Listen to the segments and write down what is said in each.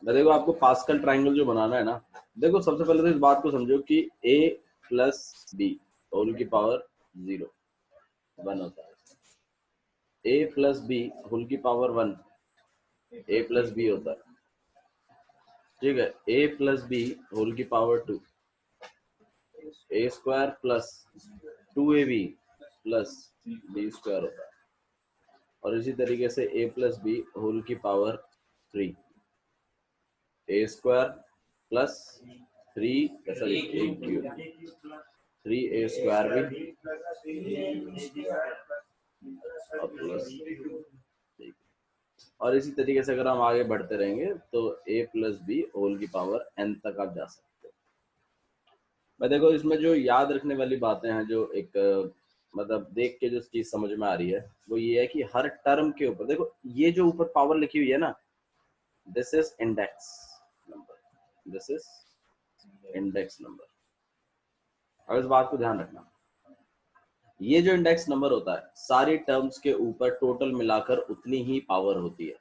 मैं देखो आपको पास्कल ट्राइंगल जो बनाना है ना, देखो सबसे पहले तो इस बात को समझो कि a प्लस बी होल की पावर 0 1 होता है, a प्लस बी होल की पावर 1 a प्लस बी होता है, ठीक है। a प्लस बी होल की power 2 a square plus 2ab plus b square होता है। और इसी तरीके से a प्लस बी होल की power 3 a square plus 3 sorry a cube 3a square भी और प्लस, और इसी तरीके से अगर हम आगे बढ़ते रहेंगे तो a प्लस बी होल की पावर n तक आप जा सकते हो। मैं देखो इसमें जो याद रखने वाली बातें हैं, जो एक मतलब देख के जो चीज समझ में आ रही है वो ये है कि हर टर्म के ऊपर देखो ये जो ऊपर पावर लिखी हुई है ना, this is index number, this is index number. अब इस बात को ध्यान रखना, ये जो इंडेक्स नंबर होता है सारी टर्म्स के ऊपर टोटल मिलाकर उतनी ही पावर होती है।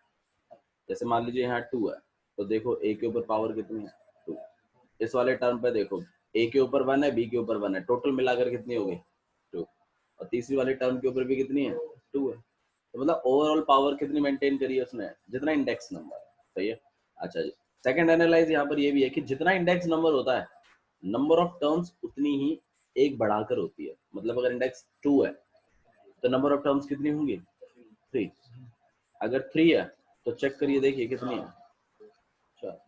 जैसे मान लीजिए यहाँ 2 है तो देखो a के ऊपर पावर कितनी है 2, इस वाले टर्म पे देखो a के ऊपर 1 है b के ऊपर 1 है, टोटल मिलाकर कितनी हो गई 2, और तीसरी वाले टर्म के ऊपर भी कितनी है 2 है। तो मतलब ओवरऑल पावर कितनी मेंटेन करी है उसने, जितना इंडेक्स नंबर है, सही है। अच्छा जी, सेकंड एनालाइज यहाँ पर ये भी है कि जितना इंडेक्स नंबर होता है नंबर ऑफ टर्म्स उतनी ही एक बढ़ाकर होती है। मतलब अगर इंडेक्स 2 है तो नंबर ऑफ टर्म्स कितनी होंगी 3, अगर 3 है तो चेक करिए देखिए कितनी है 4,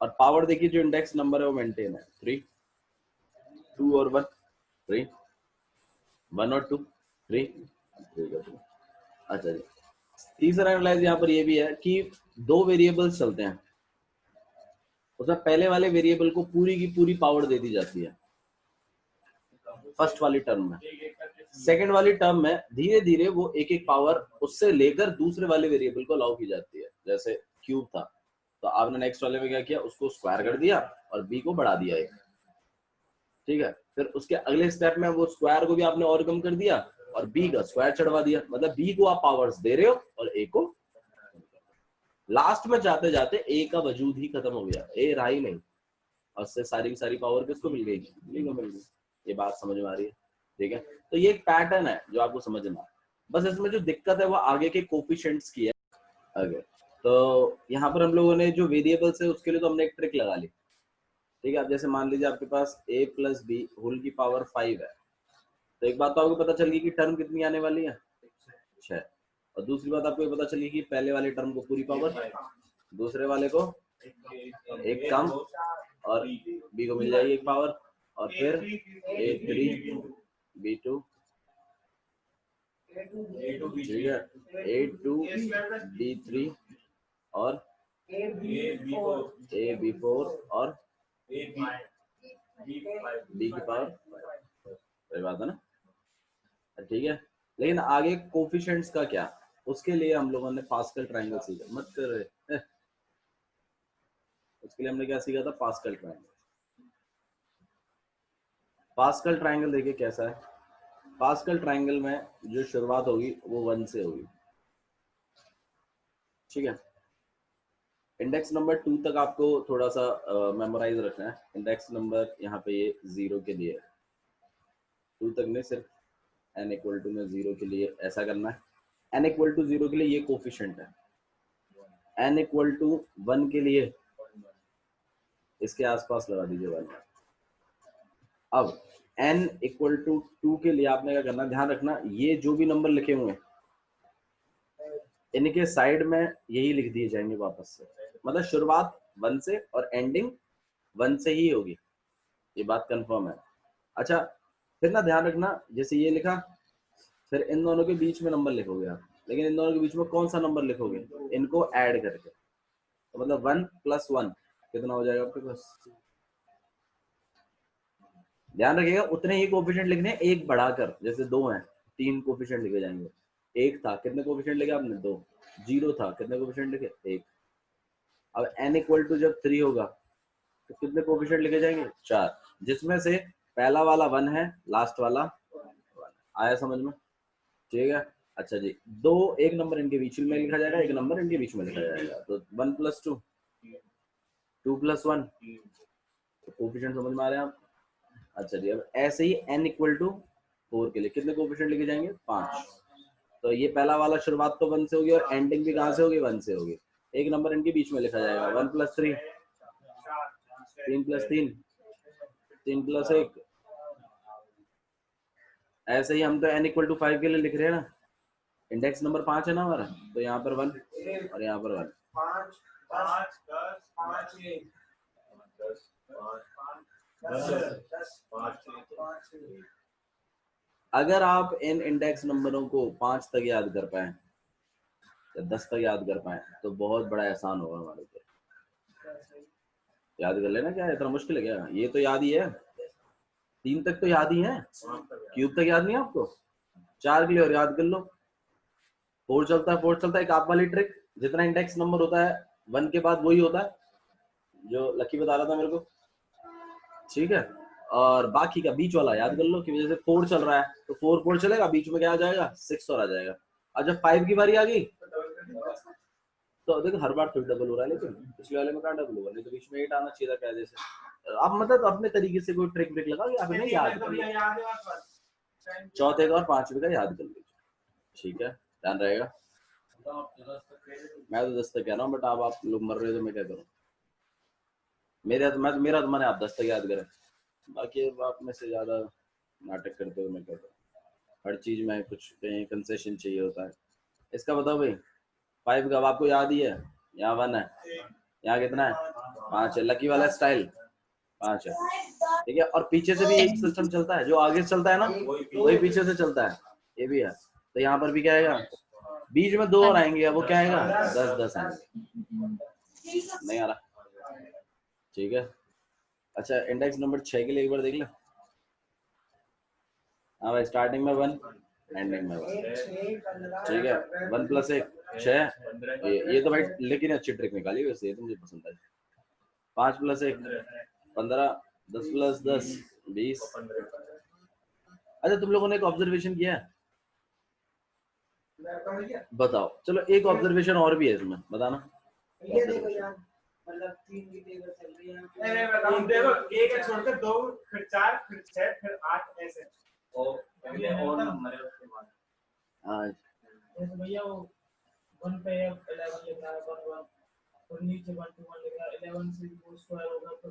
और पावर देखिए जो इंडेक्स नंबर है वो मेंटेन है 3, 2 और 1 3, 1 और 2 3, 3 और 2। अच्छा जी, तीसरा एनालाइज यहाँ पर ये भी है कि दो वेरिएबल्स चलते हैं, उसमें पहले वाले वेरिएबल को पूरी की पूरी पावर दे दी जाती है फर्स्ट वाली टर्म में, सेकंड वाली टर्म में धीरे धीरे वो एक एक पावर उससे लेकर दूसरे वाले वेरिएबल को अलाउ की जाती है। जैसे क्यूब था तो आपने नेक्स्ट वाले में क्या किया, उसको स्क्वायर कर दिया और बी को बढ़ा दिया एक, ठीक है। फिर उसके अगले स्टेप में वो स्क्वायर को भी आपने और कम कर दिया और बी का स्क्वायर चढ़वा दिया, मतलब बी को आप पावर्स दे रहे हो और ए को, लास्ट में जाते जाते ए का वजूद ही खत्म हो गया, ए रहा ही नहीं, और उससे सारी की सारी पावर किसको मिल गई, बी को मिल गई। ये बात समझ में आ रही है, ठीक है। तो ये एक पैटर्न है जो आपको समझना है, बस इसमें जो दिक्कत है वो आगे के कोफिशिएंट्स की है। अगर तो यहाँ पर हम लोगों ने जो वेरिएबल्स है उसके लिए तो हमने एक ट्रिक लगा ली, ठीक है। अब जैसे मान लीजिए आपके पास a प्लस बी होल की पावर 5 है, तो एक बात तो आपको पता चल गई कि टर्म कितनी आने वाली है 6, और दूसरी बात आपको ये पता चली कि पहले वाले टर्म को पूरी पावर, दूसरे वाले को एक कम, और बी को मिल जाएगी एक पावर, और फिर a3 b2, ठीक है, a2 b3 और a b4 और b की पावर, सही बात है ना, ठीक है। लेकिन आगे कोफिशिएंट्स का क्या, उसके लिए हम लोगों ने पास्कल ट्रायंगल सीखा, मत कर रहे उसके लिए हमने क्या सीखा था, पास्कल ट्रायंगल। पास्कल ट्रायंगल देखिए कैसा है, पास्कल ट्रायंगल में जो शुरुआत होगी वो 1 से होगी, ठीक है। इंडेक्स नंबर 2 तक आपको थोड़ा सा मेमोराइज रखना है। इंडेक्स नंबर यहाँ पे ये 0 के लिए, 2 तक नहीं, सिर्फ n इक्वल टू में 0 के लिए ऐसा करना है। n इक्वल टू 0 के लिए ये कोफिशिएंट है, n इक्वल टू 1 के लिए इसके आसपास लगा दीजिए 1। अब n इक्वल टू 2 के लिए आपने क्या करना, ध्यान रखना ये जो भी नंबर लिखे हुए हैं इनके साइड में यही लिख दिए जाएंगे वापस से, मतलब शुरुआत 1 से और एंडिंग 1 से ही होगी, ये बात कंफर्म है। अच्छा फिर ना ध्यान रखना, जैसे ये लिखा फिर इन दोनों के बीच में नंबर लिखोगे आप, लेकिन इन दोनों के बीच में कौन सा नंबर लिखोगे, इनको ऐड करके, तो मतलब 1 + 1 कितना हो जाएगा आपके पास, ध्यान रखिएगा उतने ही कोफिशिएंट लिखने हैं, एक बढ़ाकर, जैसे 2 हैं 3 कोफिशिएंट लिखे जाएंगे, एक था कितने कोफिशिएंट लिखे आपने 2, 0 था कितने कोफिशिएंट लिखे 1। अब n इक्वल टू जब 3 होगा तो कितने कोफिशिएंट लिखे जाएंगे 4, जिसमें से पहला वाला 1 है, लास्ट वाला 1। आया समझ में, ठीक है। अच्छा जी, दो एक नंबर इनके बीच में लिखा जाएगा, एक नंबर इनके बीच में लिखा जाएगा, तो 1 + 2 2+1, तो कोफिशिएंट समझ में आ रहे हैं आप। अच्छा जी, अब ऐसे ही n इक्वल टू 4 के लिए कितने कोफिशिएंट लिखे जाएंगे? 5। तो ये पहला वाला शुरुआत तो 1 से होगी और एंडिंग भी कहाँ से होगी? 1 से होगी। एक नंबर इनके बीच में लिखा जाएगा 1+3, 3+3, 3+1। ऐसे ही हम तो n इक्वल टू 5 के लिए लिख रहे हैं ना, इंडेक्स नंबर 5 है ना हमारा, तो यहाँ पर 1 और यहाँ पर 1। अगर आप इन इंडेक्स नंबरों को 5 तक याद कर पाए या 10 तक याद कर पाए तो बहुत बड़ा एहसान होगा हमारे ऊपर। याद कर लेना, क्या इतना मुश्किल है क्या? ये तो याद ही है, 3 तक तो याद ही है, क्यूब तक याद नहीं है आपको? 4 के लिए और याद कर लो। 4 चलता है, 4 चलता है। एक आप वाली ट्रिक, जितना इंडेक्स नंबर होता है 1 के बाद वही होता है, जो लकी बता रहा था मेरे को, ठीक है। और बाकी का बीच वाला याद कर लो कि जैसे 4 चल रहा है तो 4 चलेगा, बीच में क्या आ जाएगा? 6 और आ जाएगा। और जब 5 की बारी आ गई तो देखो हर बार तो डबल हो रहा है, लेकिन पिछले वाले में कहाँ डबल हुआ? नहीं तो बीच में 8 आना चाहिए था कायदे से। आप मतलब अपने तरीके से कोई ट्रिक ब्रिक लगा के आप नहीं याद कर लो, चौथे का और 5वें का याद कर लीजिए, ठीक है, ध्यान रहेगा। मैं तो 10 तक कह रहा हूँ, बट आप लोग मर रहे हो तो मैं क्या करूँ? मेरा तो मैंने आप 10 तक याद करें, बाकी आप में से ज्यादा नाटक करते हो मैं क्या करूँ? हर चीज में कुछ कहीं कंसेशन चाहिए होता है। इसका बताओ भाई, 5 का आपको याद ही है, यहाँ 1 है, यहाँ कितना है? 5 है। लकी वाला स्टाइल 5 है, ठीक है। और पीछे से भी एक सिस्टम चलता है, जो आगे से चलता है ना वही पीछे से चलता है, ये भी है। तो यहाँ पर भी क्या आएगा? बीच में 2 और आएंगे, वो क्या आएगा? 10 आएंगे। नहीं आ रहा, ठीक है। अच्छा, इंडेक्स नंबर 6 के लिए एक बार देख ले। हाँ भाई, स्टार्टिंग में 1, एंडिंग में 1, ठीक है। 1+1 6, ये तो भाई लेकिन अच्छी ट्रिक निकाली वैसे, ये तो मुझे पसंद आई। 5+1 15, 10+10 20। अच्छा, तुम लोगों ने एक ऑब्जर्वेशन किया है? बताओ, चलो एक ऑब्जर्वेशन और भी है इसमें, बताना। ये देखो यार, मतलब 3 की टेबल चल रही है। मैं बताऊं, देखो 1 छोड़कर 2, फिर 4, फिर 6, फिर 8 ऐसे। और पहले और नंबर है उसके बाद। हां, जैसे भैया वो 1 पे 11 लिख रहा है, 1 1 और नीचे 1 2 1 लिख रहा है, 11 से वो स्क्वायर होगा तो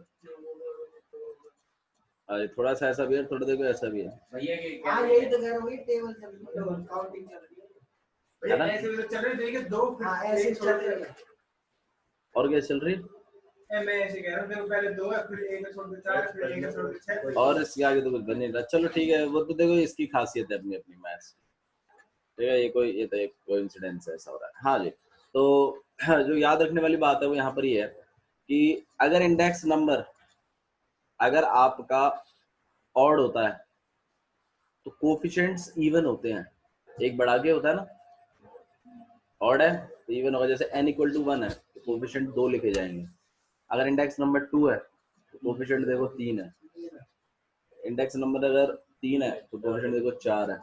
अरे थोड़ा सा ऐसा भी है, थोड़ा देखो ऐसा भी है भैया कि क्या। हां, यही तो कह रहा हूं, टेबल चल रही है, काउंटिंग चल रही है भैया, ऐसे भी तो चल रही है। देखिए 2, हां ऐसे चल रही है। और क्या चल रही है? मैं ऐसे कह रहा हूं, देखो पहले 2 है, फिर 1 छोड़ के 4, फिर 1 छोड़ के 6, और इसके आगे तो कुछ बन नहीं रहा। चलो ठीक है, वो तो देखो इसकी खासियत है अपनी अपनी मैथ्स, ठीक है। ये तो एक कोइंसिडेंस है, ऐसा हो रहा है। हाँ जी, तो जो याद रखने वाली बात है वो यहाँ पर ये है कि अगर इंडेक्स नंबर अगर आपका ऑड होता है तो कोफिशिएंट्स इवन होते हैं, एक बढ़ा के होता है ना, ऑड है तो इवन होगा। जैसे n इक्वल टू 1 है तो कोफिशिएंट 2 लिखे जाएंगे। अगर इंडेक्स नंबर 2 है तो कोफिशिएंट देखो 3 है। इंडेक्स नंबर अगर 3 है तो कोफिशिएंट देखो 4 है।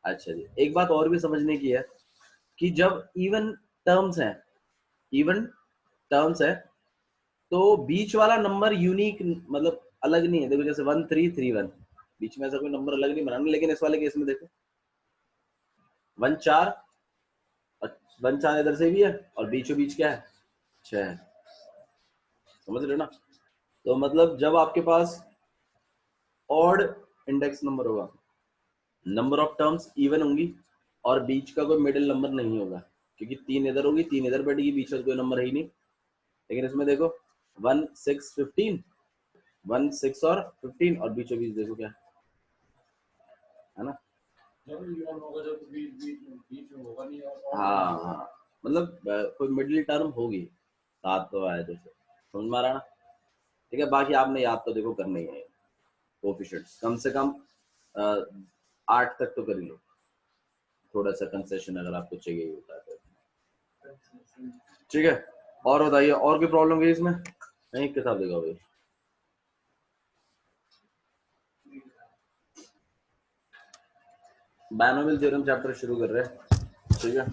अच्छा जी, एक बात और भी समझने की है कि जब इवन टर्म्स हैं, इवन टर्म्स है तो बीच वाला नंबर यूनिक, मतलब अलग नहीं है। देखो जैसे 1 3 3 1, बीच में ऐसा कोई नंबर अलग नहीं बनाना, लेकिन इस वाले केस में देखो 1 4, 1 4 इधर से भी है और बीचों बीच क्या है? 6 है। समझ रहे हो ना? तो मतलब जब आपके पास ऑड इंडेक्स नंबर होगा, नंबर ऑफ टर्म्स इवन होंगी और बीच का कोई मिडिल नंबर नहीं होगा, क्योंकि 3 इधर होगी, 3 इधर बैठेगी, बीच में कोई नंबर है ही नहीं। लेकिन इसमें देखो 1 6 15, 1 6 और 15 और बीचों बीच देखो क्या है ना। हाँ हाँ, मतलब कोई मिडिल टर्म होगी, सात तो आए तो समझ में आ रहा ना? ठीक है, बाकी आपने याद तो देखो करना ही है। कोफिशिएंट्स कम से कम 8 तक तो कर ही लो, थोड़ा सा कंसेशन अगर आपको चाहिए होता है तो, ठीक है। और बताइए, और कोई प्रॉब्लम है इसमें? नहीं, किताब देखा भाई। बायनोमियल थ्योरम चैप्टर शुरू कर रहे हैं, ठीक है।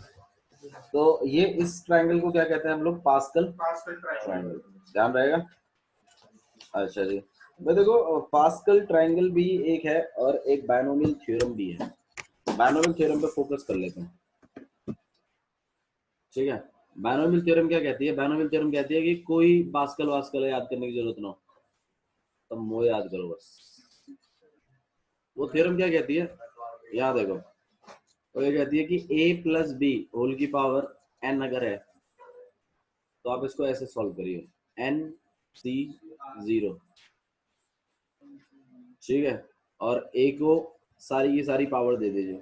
तो ये इस ट्रायंगल को क्या कहते हैं हम लोग? पास्कल ट्रायंगल, ध्यान रहेगा। अच्छा जी, मैं देखो पास्कल ट्रायंगल भी एक है और एक बायनोमियल थ्योरम भी है। बायनोमियल थ्योरम पे फोकस कर लेते हैं, ठीक है। बायनोमियल थ्योरम क्या कहती है? बायनोमियल थ्योरम कहती है कि कोई पास्कल वास्कल याद करने की जरूरत ना हो, तो वो याद करो बस। वो थ्योरम क्या कहती है? याद देखो, वो ये कहती है कि a प्लस बी होल की पावर n अगर है तो आप इसको ऐसे सॉल्व करिए, n c 0, ठीक है, और a को सारी की सारी पावर दे दीजिए,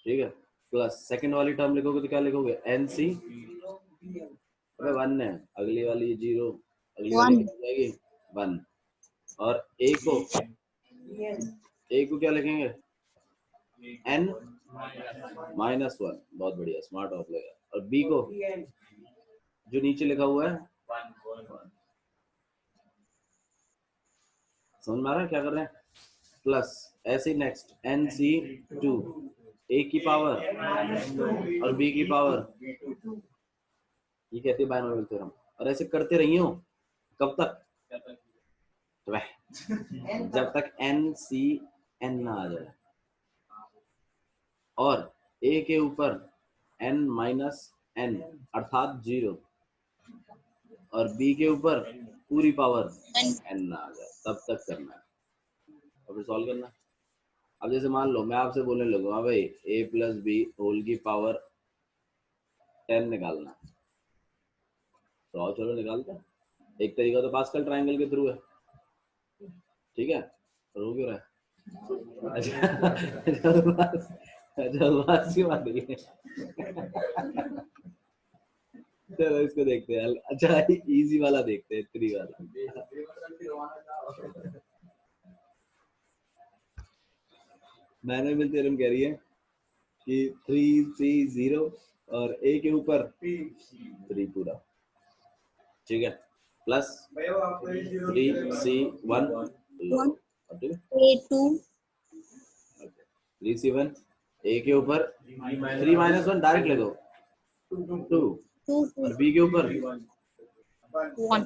ठीक है, प्लस सेकंड वाली टर्म लिखोगे तो क्या लिखोगे? n c, अबे 1 है, अगली वाली 0, अगली वाली 1 क्या हो जाएगी? 1, और a को क्या लिखेंगे? n माइनस 1, बहुत बढ़िया, स्मार्ट ऑफ लगा। और b को जो नीचे लिखा हुआ है, समझ में आ रहा है क्या कर रहे हैं? प्लस ऐसे नेक्स्ट एन सी 2, ए की पावर और बी की पावर, ये कहती है बायनोमियल थ्योरम। और ऐसे करते रहिए हो, कब तक? जब तक एन सी एन ना आ जाए, और ए के ऊपर एन माइनस एन अर्थात 0, और बी के ऊपर पूरी पावर एन ना आ जाए, तब तक करना है और फिर सॉल्व करना है। अब जैसे मान लो मैं आपसे बोलने लगूंगा भाई a प्लस बी होल की पावर 10 निकालना है, तो आओ चलो निकालते हैं। एक तरीका तो पास्कल ट्रायंगल के थ्रू है, ठीक है, रो क्यों रहा है? अच्छा बात की बात है। चलो इसको देखते हैं, अच्छा इजी वाला देखते हैं, 3 वाला। मैंने थ्योरम कह रही है कि 3c0 और a के ऊपर 3 पूरा, ठीक है, plus 3c1 A2 3c1 a के ऊपर 3 माइनस 1 डायरेक्ट लगो 2, 2 और b के ऊपर 1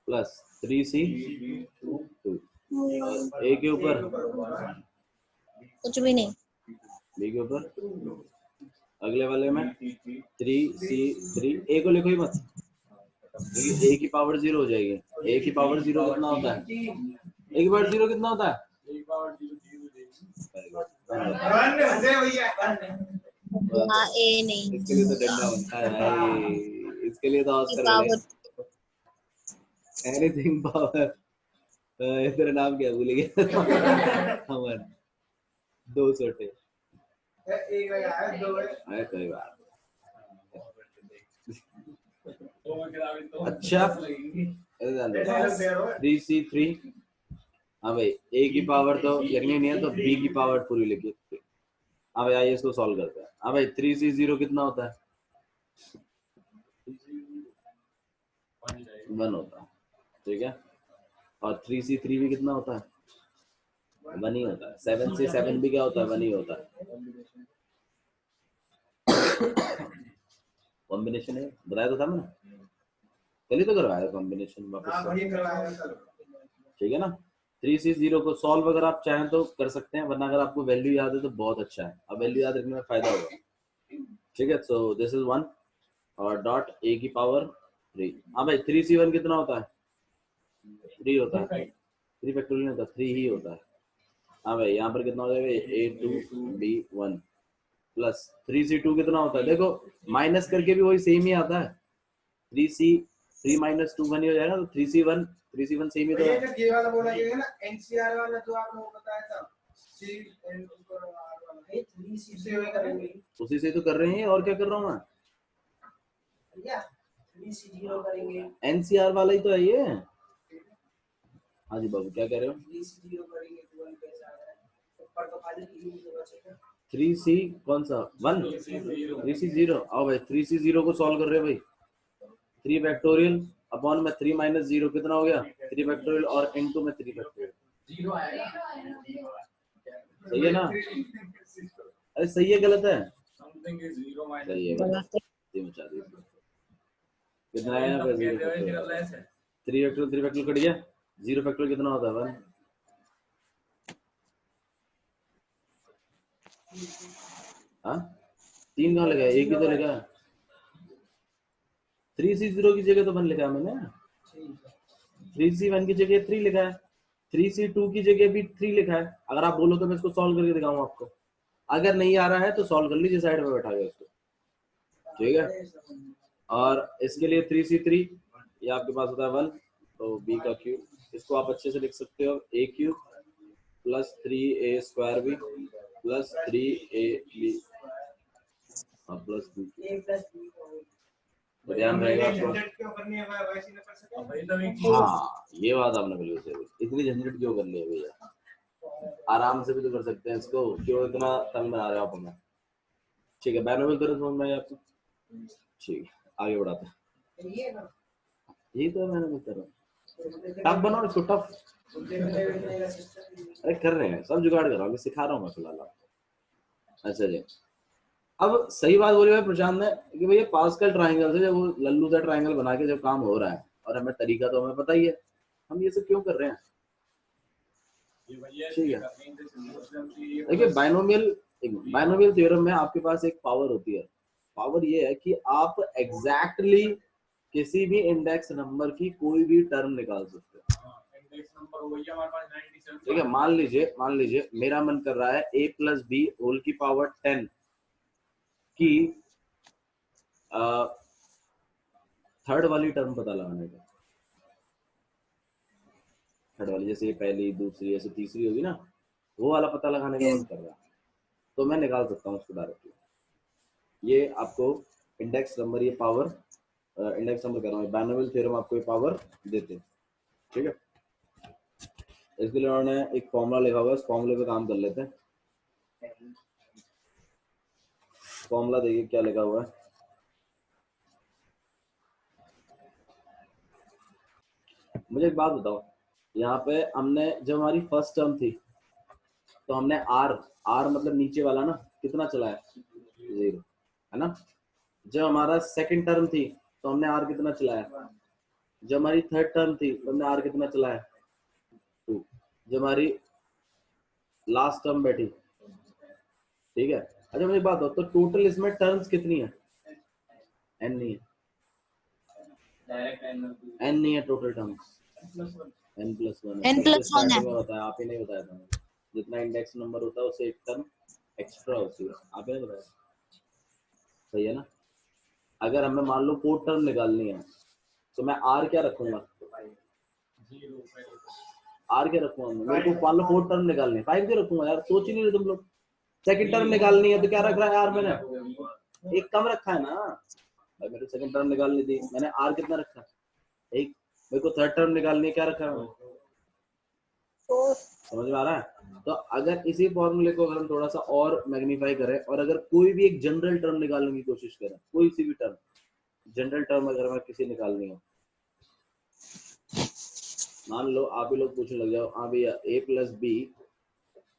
प्लस 3c2, और a के ऊपर कुछ भी नहीं। b के ऊपर, अगले वाले में 3c3, a को लिखो ही मत, क्योंकि a की पावर 0 हो जाएगी। a की पावर 0 कितना होता है? a की पावर 0 कितना होता है? हाँ ए नहीं, इसके लिए तो डंडा बनता है भाई, इसके लिए तो ऑस्कर पावर मिलेगा। एनीथिंग पावर, तेरा नाम क्या भूल गया? अमन, 2 सोटे अरे कोई बात। अच्छा 3c3, हाँ भाई a की पावर तो लिखनी नहीं है तो b की पावर पूरी लिखिए। हाँ भाई आइए इसको सॉल्व करते हैं। हाँ भाई 3c0 कितना होता है? 1 होता है, ठीक है, और 3c3 भी कितना होता है? 1 ही होता है। 7c7 भी क्या होता है? 1 ही होता है। कॉम्बिनेशन है, बताया तो था मैंने, कल ही तो करवाया कॉम्बिनेशन वापस, ठीक है ना। 3c0 को सॉल्व अगर आप चाहें तो कर सकते हैं, वरना अगर आपको वैल्यू याद है तो बहुत अच्छा है, अब वैल्यू याद रखने में फायदा होगा, ठीक है। सो दिस इज 1 और डॉट a की पावर 3। हाँ भाई 3c1 कितना होता है? 3 होता है, 3 फैक्टोरियल नहीं होता, 3 ही होता है। हाँ भाई यहाँ पर कितना हो जाएगा? a2b1 प्लस 3c2 कितना होता है? देखो माइनस करके भी वही सेम ही आता है, 3 माइनस 2 1 ही हो जाएगा, तो 3c1 सेम ही तो है। ये वाला बोला गया ना एनसीआर वाला जो आपने बताया था, उसी से तो कर रहे हैं, और क्या कर रहा हूँ मैं? एनसीआर वाला ही तो है ये। हाँ जी बाबू क्या कह रहे हो? 3c कौन सा 1? 3c0, आओ भाई 3c0 को सॉल्व कर रहे हो भाई, 3 फैक्टोरियल अपॉन में 3 माइनस 0 कितना हो गया? 3 फैक्टोरियल, और इनटू में 3 फैक्टोरियल, सही है ना? अरे सही है गलत है? समथिंग इज 0 माइनस सही है, गलत है। ये बचा दिया। कितना है यहाँ पे? 0 फैक्टोरियल। लेस है 3 फैक्टोरियल 3 फैक्टोरियल कट गया। 0 फैक्टोरियल कितना होता है 1? हाँ 3 कहाँ लिखा है? एक ही तो लिखा है। 3C0 की जगह तो 1 लिखा है मैंने। 3C1 की जगह 3 लिखा है। 3C2 की जगह भी 3 लिखा है। अगर आप बोलो तो मैं इसको सॉल्व करके दिखाऊं आपको। अगर नहीं आ रहा है तो सॉल्व कर लीजिए साइड में बैठा के इसको, ठीक है। और इसके लिए 3C3 ये आपके पास होता है 1, तो b का क्यूब, इसको आप अच्छे से लिख सकते हो a cube plus 3a square b plus 3ab plus b। ध्यान रहेगा आपको। हाँ ये बात आपने बिल्कुल सही, इतनी झंझट क्यों कर लिया भैया, आराम से भी तो कर सकते हैं इसको, क्यों इतना तंग बना रहे हो आप हमें। ठीक है, बायनोमियल थ्योरम समझ में आया आपको? ठीक है आगे बढ़ाते हैं। यही तो मैंने कर रहा हूँ, टफ बनाओ इसको टफ। अरे कर रहे हैं सब जुगाड़ कर रहा हूँ, सिखा रहा हूँ मैं फिलहाल आपको। अच्छा जी, अब सही बात बोली भाई प्रशांत ने कि भैया पास्कल ट्रायंगल से जब वो लल्लू सा ट्रायंगल बना के जब काम हो रहा है और हमें तरीका तो हमें पता ही है, हम ये सब क्यों कर रहे हैं। ठीक है, देखिए बायनोमियल थ्योरम में आपके पास एक पावर होती है। पावर ये है कि आप एग्जैक्टली किसी भी इंडेक्स नंबर की कोई भी टर्म निकाल सकते हो। ठीक है, मान लीजिए मेरा मन कर रहा है a प्लस बी होल की पावर 10 की थर्ड वाली टर्म पता लगाने का। थर्ड वाली जैसे पहली दूसरी ऐसे तीसरी होगी ना, वो वाला पता लगाने का मन कर रहा है, तो मैं निकाल सकता हूँ उसको डायरेक्टली। ये आपको इंडेक्स नंबर, ये पावर इंडेक्स नंबर कह रहा हूँ, बायनोमियल थ्योरम आपको ये पावर देते हैं। ठीक है, इसके लिए उन्होंने एक फॉर्मूला लिखा हुआ है, इस फॉर्मूले पे काम कर लेते हैं। फॉर्मूला देखिए क्या लिखा हुआ है। मुझे एक बात बताओ, यहाँ पे हमने जब हमारी फर्स्ट टर्म थी तो हमने आर मतलब नीचे वाला ना कितना चलाया? 0 है ना। जब हमारा सेकंड टर्म थी तो हमने आर कितना चलाया? जब हमारी थर्ड टर्म थी तो हमने आर कितना चलाया? 2। जब हमारी लास्ट टर्म बैठी, ठीक है। अच्छा मुझे बात हो, तो टोटल इसमें टर्म्स कितनी है? n नहीं है, n नहीं है टोटल टर्म्स, n+1 n+1 है। होता है, आप ही नहीं बताया था मुझे। जितना इंडेक्स नंबर होता है उससे एक टर्म एक्स्ट्रा होती है, आप ही नहीं बताया, सही है ना। अगर हमें मान लो 4 टर्म निकालनी है तो मैं r क्या रखूंगा? r क्या रखूंगा? मेरे को मान लो 4 टर्म निकालनी है, 5 क्यों रखूंगा यार, सोच ही नहीं रहे तुम लोग। सेकंड टर्म निकालनी है तो क्या रख रहा है यार, मैंने एक कम रखा है ना भाई। मेरे को सेकंड टर्म निकालनी थी, मैंने r कितना रखा? एक। मेरे को थर्ड टर्म निकालनी है, क्या रखा है? समझ में आ रहा है? तो अगर इसी फॉर्मूले को अगर हम थोड़ा सा और मैग्नीफाई करें और अगर कोई भी एक जनरल टर्म निकालने की कोशिश करें, कोई सी भी टर्म, जनरल टर्म अगर हमें किसी निकालनी हो, मान लो आप ही लोग पूछने लग जाओ, हाँ भैया a प्लस बी,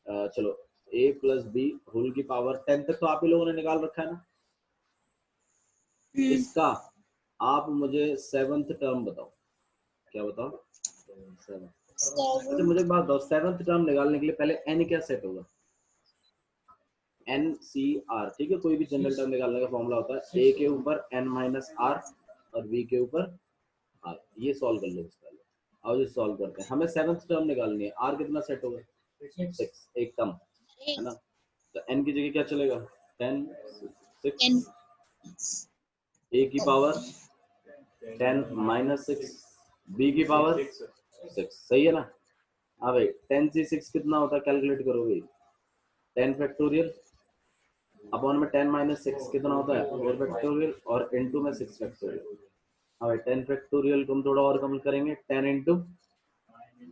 चलो a प्लस बी होल की पावर 10 तक तो आप ही लोगों ने निकाल रखा है ना। इसका आप मुझे 7th टर्म बताओ, क्या बताओ? 7। अच्छा मुझे एक बात बताओ, 7th टर्म निकालने के लिए पहले n क्या सेट होगा? NCR, ठीक है। कोई भी जनरल टर्म निकालने का फॉर्मूला होता है a के ऊपर n माइनस r और b के ऊपर r। ये सॉल्व कर लो इसका, आओ ये सॉल्व करते हैं। हमें 7th टर्म निकालनी है, r कितना सेट होगा? 6, एक कम है ना। तो n की जगह क्या चलेगा? 10 6 a की पावर 10 माइनस 6 b की पावर 6, सही है ना। हाँ भाई 10 से 6 कितना होता है, कैलकुलेट करो भाई। 10 फैक्टोरियल अपॉन में 10 माइनस 6 कितना होता है? 4 फैक्टोरियल और इनटू में 6 फैक्टोरियल। हाँ भाई 10 फैक्टोरियल को हम थोड़ा और कम करेंगे, 10 into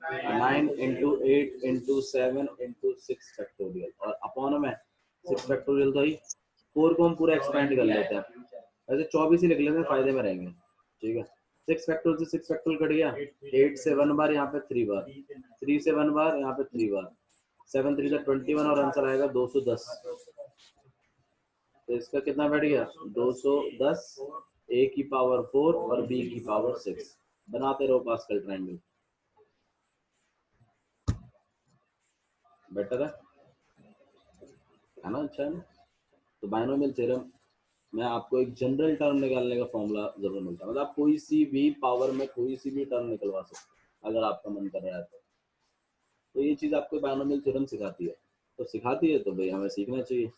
9 into 8 into 7 into 6 factorial और अपॉन में 6 फैक्टोरियल। तो ही 4 को हम पूरा एक्सपेंड कर लेते हैं, वैसे 24 ही लिख लेते हैं, फायदे में रहेंगे। ठीक है, 6 फैक्टोरियल से 6 फैक्टोरियल कट गया, 8 से 1 बार, यहाँ पे 3 बार, 3 से 1 बार, यहाँ पे 3 बार, 7 3 21 और आंसर आएगा 210। तो इसका कितना बैठ गया 210 a की पावर 4 और b की पावर 6। बनाते रहो पास्कल ट्रायंगल, बेटर है ना, अच्छा है ना। तो बायनोमियल थ्योरम में आपको एक जनरल टर्म निकालने का फॉर्मूला जरूर मिलता है, मतलब आप कोई सी भी पावर में कोई सी भी टर्म निकलवा सकते अगर आपका मन कर रहा है तो ये चीज आपको बायनोमियल थ्योरम सिखाती है, तो सिखाती है तो भाई हमें सीखना चाहिए।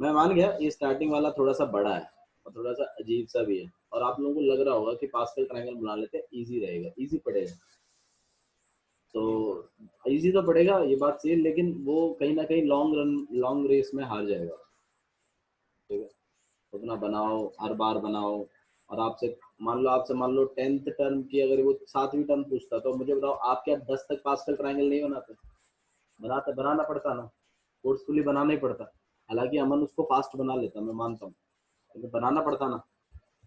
मैं मान गया ये स्टार्टिंग वाला थोड़ा सा बड़ा है और थोड़ा सा अजीब सा भी है, और आप लोगों को लग रहा होगा कि पास्कल ट्रायंगल बना लेते हैं इजी रहेगा, इजी पड़ेगा। तो इजी तो पड़ेगा ये बात सही, लेकिन वो कहीं ना कहीं लॉन्ग रेस में हार जाएगा। ठीक है, उतना बनाओ, हर बार बनाओ, और आपसे मान लो 10th टर्म की अगर वो 7वीं टर्म पूछता तो मुझे बताओ आप क्या 10 तक पास्कल ट्रायंगल नहीं बनाते? बनाना पड़ता ना, फोर्सफुली बनाना ही पड़ता। हालांकि अमन उसको फास्ट बना लेता, मैं मानता हूँ, लेकिन बनाना पड़ता ना,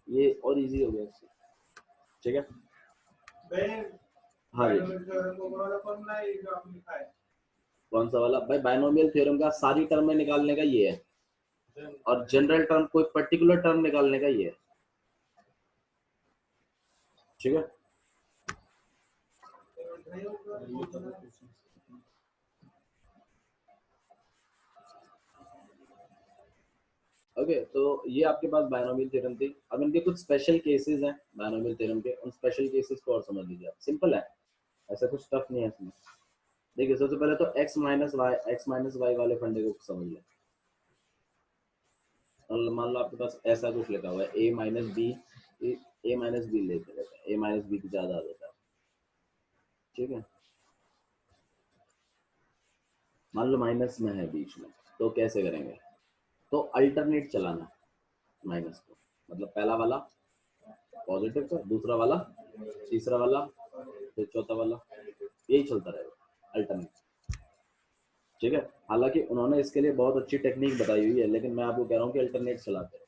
ये और इजी हो गया इससे। ठीक है, हाँ जी, कौन सा वाला भाई? बायनोमियल थ्योरम का सारी टर्म निकालने का ये है, और जनरल टर्म कोई पर्टिकुलर टर्म निकालने का ये है। ठीक है, ओके। तो ये आपके पास बायनोमियल थ्योरम थी। अब इनके कुछ स्पेशल केसेस हैं बायनोमियल थ्योरम के, उन स्पेशल केसेस को और समझ लीजिए आप। सिंपल है, ऐसा कुछ टफ नहीं है इसमें। देखिए सबसे पहले तो x माइनस वाई वाले फंडे को समझ लें। और मान लो आपके पास ऐसा कुछ लिखा हुआ है a minus B, A minus B लेते रहते हैं, a माइनस बी की ज्यादा आ जाता है। ठीक है, मान लो माइनस में है बीच में, तो कैसे करेंगे? तो अल्टरनेट चलाना माइनस को, मतलब पहला वाला पॉजिटिव का, दूसरा वाला, तीसरा वाला, फिर चौथा वाला, यही चलता रहेगा अल्टरनेट। ठीक है, हालांकि उन्होंने इसके लिए बहुत अच्छी टेक्निक बताई हुई है, लेकिन मैं आपको कह रहा हूँ कि अल्टरनेट चलाते हैं।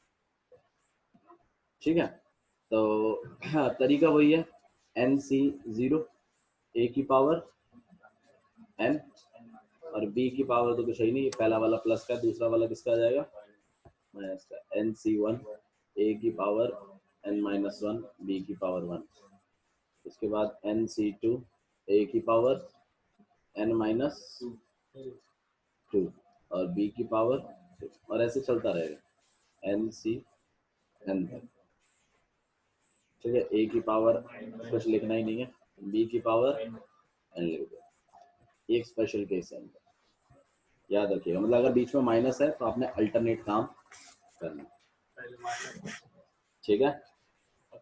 ठीक है, तो हाँ, तरीका वही है, एन सी 0 ए की पावर एन, और बी की पावर तो कुछ है ही नहीं, पहला वाला प्लस का, दूसरा वाला किसका आ जाएगा माइनस का, एन सी 1 ए की पावर एन माइनस 1 बी की पावर 1। उसके बाद एन सी 2 ए की पावर एन माइनस 2 और बी की पावर 2, और ऐसे चलता रहेगा एन सी एन तक। ठीक है, ए की पावर कुछ लिखना ही नहीं है, बी की पावर एन लिख दो। एक स्पेशल केस है, याद रखिएगा, मतलब अगर बीच में माइनस है तो आपने अल्टरनेट काम करना। ठीक है,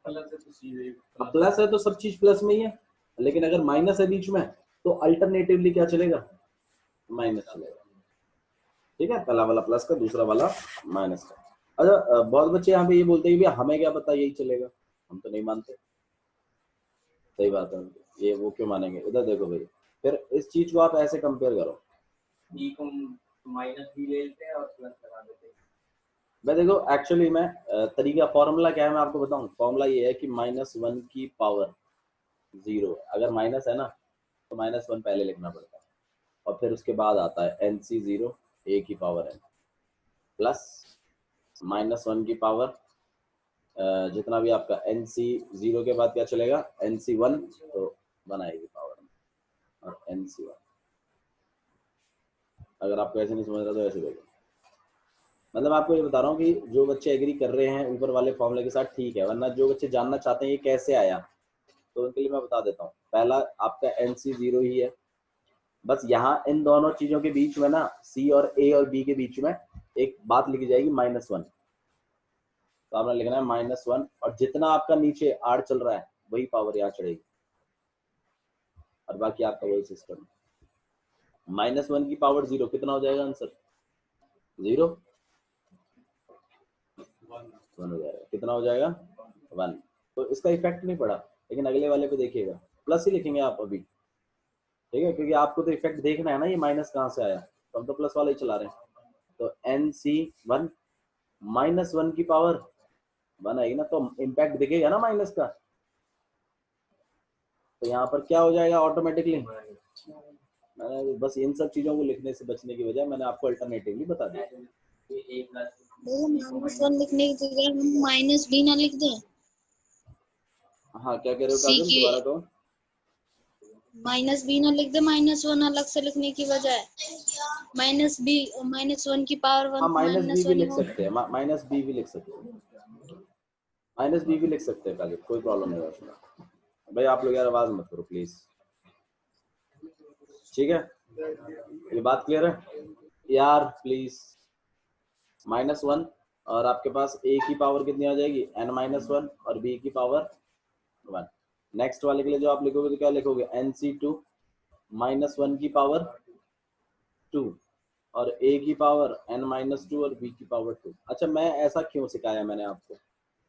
प्लस है तो सब चीज प्लस में ही है, लेकिन अगर माइनस है बीच में तो अल्टरनेटिवली क्या चलेगा? माइनस चलेगा। ठीक है, पहला वाला प्लस का, दूसरा वाला माइनस का। अच्छा, बहुत बच्चे यहाँ पे ये बोलते हैं कि हमें क्या पता यही चलेगा, हम तो नहीं मानते। सही बात है, ये वो क्यों मानेंगे? इधर देखो भाई, फिर इस चीज को आप ऐसे कंपेयर करो, बी को माइनस बी ले लेते हैं और प्लस लगा देते हैं। मैं देखो एक्चुअली मैं तरीका, फॉर्मूला क्या है मैं आपको बताऊं। फॉर्मूला ये है कि -1 की पावर 0, अगर माइनस है ना तो -1 पहले लिखना पड़ता है, और फिर उसके बाद आता है एन सी 0 ए की पावर एन, प्लस -1 की पावर जितना भी आपका एन सी 0 के बाद क्या चलेगा, एन सी 1 तो 1 आएगी पावर में, और एन सी 1। अगर आपको ऐसे नहीं समझ रहा तो ऐसे देखो, मतलब आपको ये बता रहा हूँ कि जो बच्चे एग्री कर रहे हैं ऊपर वाले फॉर्मूले के साथ ठीक है, वरना जो बच्चे जानना चाहते हैं ये कैसे आया, तो उनके लिए मैं बता देता हूँ। पहला आपका एन सी 0 ही है, बस यहाँ इन दोनों चीजों के बीच में ना, सी और ए और बी के बीच में एक बात लिखी जाएगी -1, तो आपने लिखना है -1, और जितना आपका नीचे आर चल रहा है वही पावर यहाँ चढ़ेगी, और बाकी आपका वही सिस्टम। -1 की पावर 0 कितना हो जाएगा आंसर? 0 1 हो जाएगा। कितना हो जाएगा? 1। तो इसका इफेक्ट नहीं पड़ा, लेकिन अगले वाले पे देखिएगा प्लस ही लिखेंगे आप अभी। ठीक है, क्योंकि आपको तो इफेक्ट देखना है ना, ये माइनस कहाँ से आया, तो हम तो प्लस वाला ही चला रहे हैं। तो एन सी 1 -1 की पावर 1 आएगी ना, तो इम्पैक्ट दिखेगा ना माइनस का, तो यहाँ पर क्या हो जाएगा ऑटोमेटिकली। मैंने बस इन सब चीजों को लिखने से बचने की वजह मैंने आपको अल्टरनेटिवली बता दिया। देखो -1 लिखने की जगह हम -b ना लिख दें। हाँ क्या कह रहे हो सी काजल, की दोबारा कहो। -b ना लिख दे, -1 अलग से लिखने की बजाय। -b -1 की पावर हाँ 1 माइनस बी भी -1 ही लिख होगा। सकते हैं, माइनस बी भी लिख सकते हैं, माइनस बी भी लिख सकते हैं काजल, कोई प्रॉब्लम नहीं है उसमें। भाई आप लोग यार आवाज मत करो प्लीज, ठीक है, ये बात क्लियर है यार प्लीज। -1 और आपके पास a की पावर कितनी आ जाएगी, n-1 और b की पावर 1। नेक्स्ट वाले के लिए जो आप लिखोगे तो क्या लिखोगे, nc2 -1 की पावर 2 और a की पावर n-2 और b की पावर 2। अच्छा मैं ऐसा क्यों सिखाया मैंने आपको,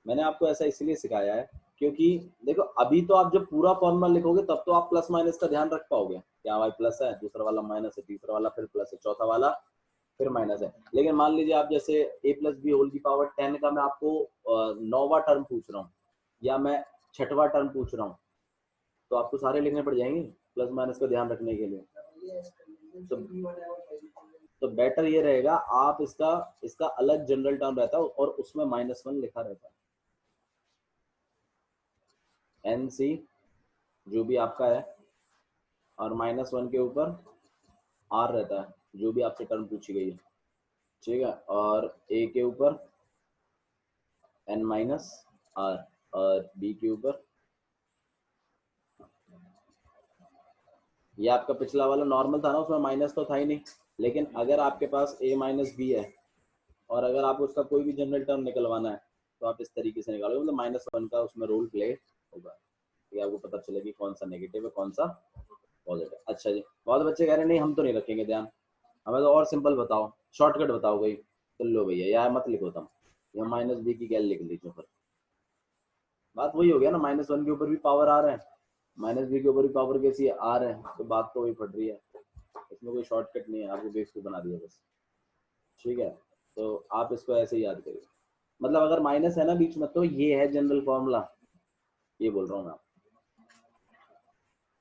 मैंने आपको ऐसा इसलिए सिखाया है क्योंकि देखो अभी तो आप जब पूरा फॉर्मूला लिखोगे तब तो आप प्लस माइनस का ध्यान रख पाओगे, क्या भाई प्लस है, दूसरा वाला माइनस है, तीसरा वाला फिर प्लस है, चौथा वाला फिर माइनस है। लेकिन मान लीजिए आप जैसे a प्लस बी होल की पावर 10 का मैं आपको 9वां टर्म पूछ रहा हूँ या मैं 6वां टर्म पूछ रहा हूँ, तो आपको सारे लिखने पड़ जाएंगे प्लस माइनस का ध्यान रखने के लिए। तो बेटर ये रहेगा आप इसका इसका अलग जनरल टर्म रहता है और उसमें -1 लिखा रहता है। एन सी जो भी आपका है और -1 के ऊपर आर रहता है जो भी आपसे टर्म पूछी गई है, ठीक है, और ए के ऊपर n-r और बी के ऊपर, ये आपका पिछला वाला नॉर्मल था ना, उसमें माइनस तो था ही नहीं, लेकिन अगर आपके पास a माइनस बी है और अगर आप उसका कोई भी जनरल टर्म निकलवाना है तो आप इस तरीके से निकालोगे, मतलब -1 का उसमें रोल प्ले होगा, ये आपको पता चलेगी कौन सा नेगेटिव है कौन सा पॉजिटिव। अच्छा जी, बहुत बच्चे कह रहे हैं नहीं हम तो नहीं रखेंगे ध्यान, हमें तो और सिंपल बताओ, शॉर्टकट बताओ भाई, तो लो भैया यार मत लिखो तुम, ये -b की क्या लिख लीजिए, फिर बात वही हो गया ना, -1 के ऊपर भी पावर आ रहा है, -b के ऊपर भी पावर कैसी है आ रहा है, तो बात तो वही पड़ रही है, इसमें कोई शॉर्टकट नहीं है, आपको बेवकूफ बना दिया बस, ठीक है। तो आप इसको ऐसे ही याद करिए, मतलब अगर माइनस है ना बीच में तो ये है जनरल फॉर्मूला, ये बोल रहा हूँ मैं आपको,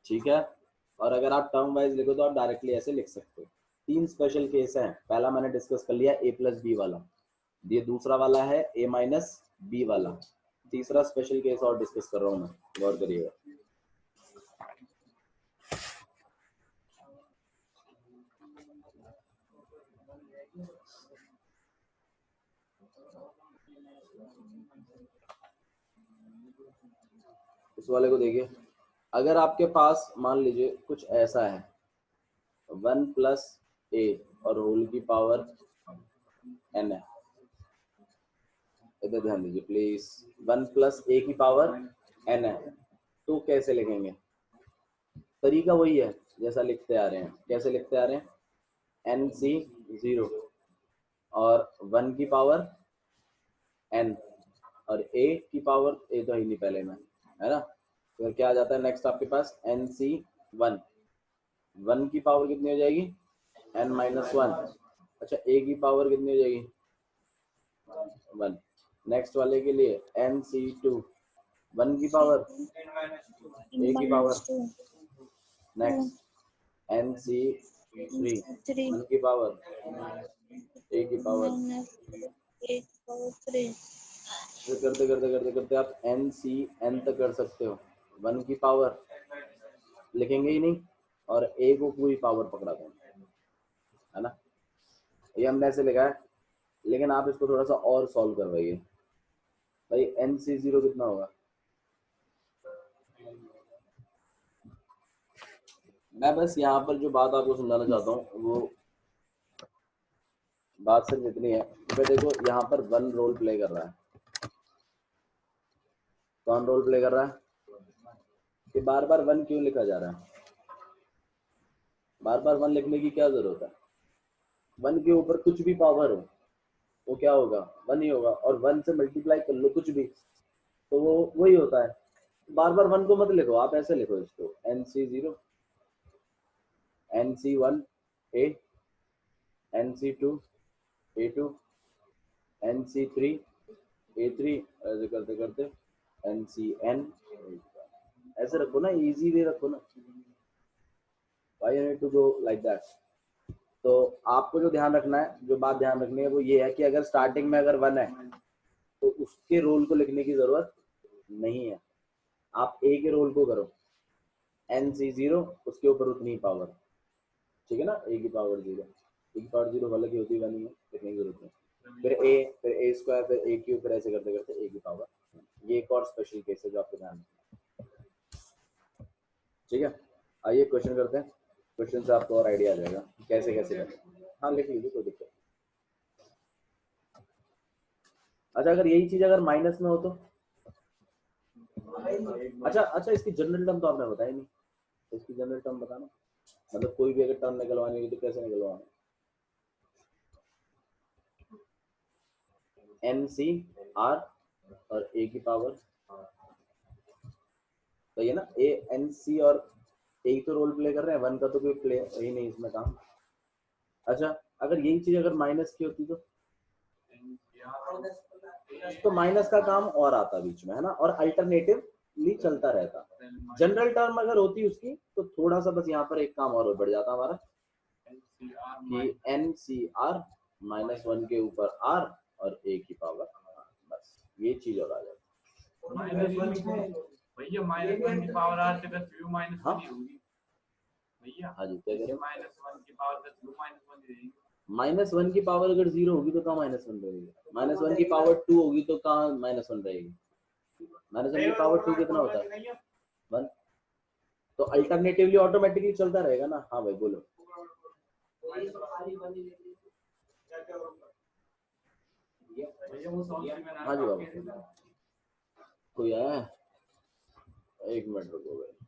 ठीक है। और अगर आप टर्म वाइज लिखो तो आप डायरेक्टली ऐसे लिख सकते हो। 3 स्पेशल केस हैं, पहला मैंने डिस्कस कर लिया a प्लस बी वाला, ये दूसरा वाला है a माइनस बी वाला, तीसरा स्पेशल केस और डिस्कस कर रहा हूँ मैं, गौर करिएगा। इस वाले को देखिए, अगर आपके पास मान लीजिए कुछ ऐसा है 1 प्लस ए और होल की पावर n है, इधर ध्यान दीजिए प्लीज, 1 प्लस ए की पावर n है, तो कैसे लिखेंगे, तरीका वही है जैसा लिखते आ रहे हैं, कैसे लिखते आ रहे हैं, nc0 और 1 की पावर n और a की पावर a तो ही नहीं पहले में, है ना, फिर क्या आ जाता है नेक्स्ट आपके पास nc1, 1 की पावर कितनी हो जाएगी n-1, अच्छा a की पावर कितनी हो जाएगी 1, नेक्स्ट वाले के लिए nc2, 1 की पावर a की पावर, -2 नेक्स्ट nc3, 3 1 की पावर a की पावर, -8/3। फिर करते करते करते करते आप n तक कर सकते हो, 1 की पावर लिखेंगे ही नहीं और a को पूरी पावर पकड़ा देंगे, है ना, ये हमने ऐसे लिखा है, लेकिन आप इसको थोड़ा सा और सॉल्व करवाइए भाई, nc0 कितना होगा, मैं बस यहाँ पर जो बात आपको समझाना चाहता हूँ वो बात सिर्फ इतनी है कि देखो यहाँ पर 1 रोल प्ले कर रहा है, कौन रोल प्ले कर रहा है, कि बार बार 1 क्यों लिखा जा रहा है, बार बार 1 लिखने की क्या जरूरत है, 1 के ऊपर कुछ भी पावर हो वो क्या होगा 1 ही होगा, और 1 से मल्टीप्लाई कर लो कुछ भी तो वो वही होता है, बार बार 1 को मत लिखो, आप ऐसे लिखो इसको nc0 nc1 a nc2 a2 nc3 a3, ऐसे करते करते ncn, ऐसे रखो ना, इजी वे रखो ना, why you need to go like that। तो आपको जो ध्यान रखना है, जो बात ध्यान रखनी है वो ये है कि अगर स्टार्टिंग में अगर 1 है तो उसके रोल को लिखने की जरूरत नहीं है, आप ए के रोल को करो, एन सी 0 उसके ऊपर उतनी पावर, ठीक है ना, ए की पावर 0, ए की पावर 0 हालांकि होती बनी है, लिखने की जरूरत नहीं, फिर ए स्क्वायर, फिर ए क्यूब, फिर ऐसे करते करते ए की पावर, ये एक और स्पेशल केस है जो आपको ध्यान रखना है, ठीक है। आइए क्वेश्चन करते हैं, क्वेश्चन से आपको और आइडिया आ जाएगा कैसे कैसे करते हैं। हाँ लिख लीजिए, कोई दिक्कत। अच्छा अगर यही चीज अगर माइनस में हो तो, अच्छा इसकी जनरल टर्म तो आपने बताया नहीं, इसकी जनरल टर्म बताना, मतलब कोई भी अगर टर्म निकलवानी होगी तो कैसे निकलवाना, एन सी आर और ए की पावर, तो ये ना ए एन सी और ए तो रोल प्ले कर रहे हैं, 1 का तो कोई प्ले ही नहीं इसमें काम। अच्छा अगर यही चीज अगर माइनस की होती तो माइनस का काम और आता बीच में, है ना, और अल्टरनेटिवली चलता रहता। जनरल टर्म अगर होती उसकी तो थोड़ा सा बस यहाँ पर एक काम और बढ़ जाता हमारा कि एन सी आर -1 के ऊपर आर और ए की पावर, बस ये चीज और आ जाती। भैया -1 की पावर आर से बस u -1 ही होगी भैया। हाँ जी क्या करें, -1 की पावर बस u -1 रहेगी। -1 की पावर अगर 0 होगी तो कहाँ -1 रहेगी, -1 की पावर 2 होगी तो कहाँ -1 रहेगी, -1 की पावर 2 कितना होता है 1, तो अल्टरनेटिवली ऑटोमेटिकली चलता रहेगा ना। हाँ भाई बोलो। हाँ जी बाबू, कोई आया है, 1 मिनट रुको भाई।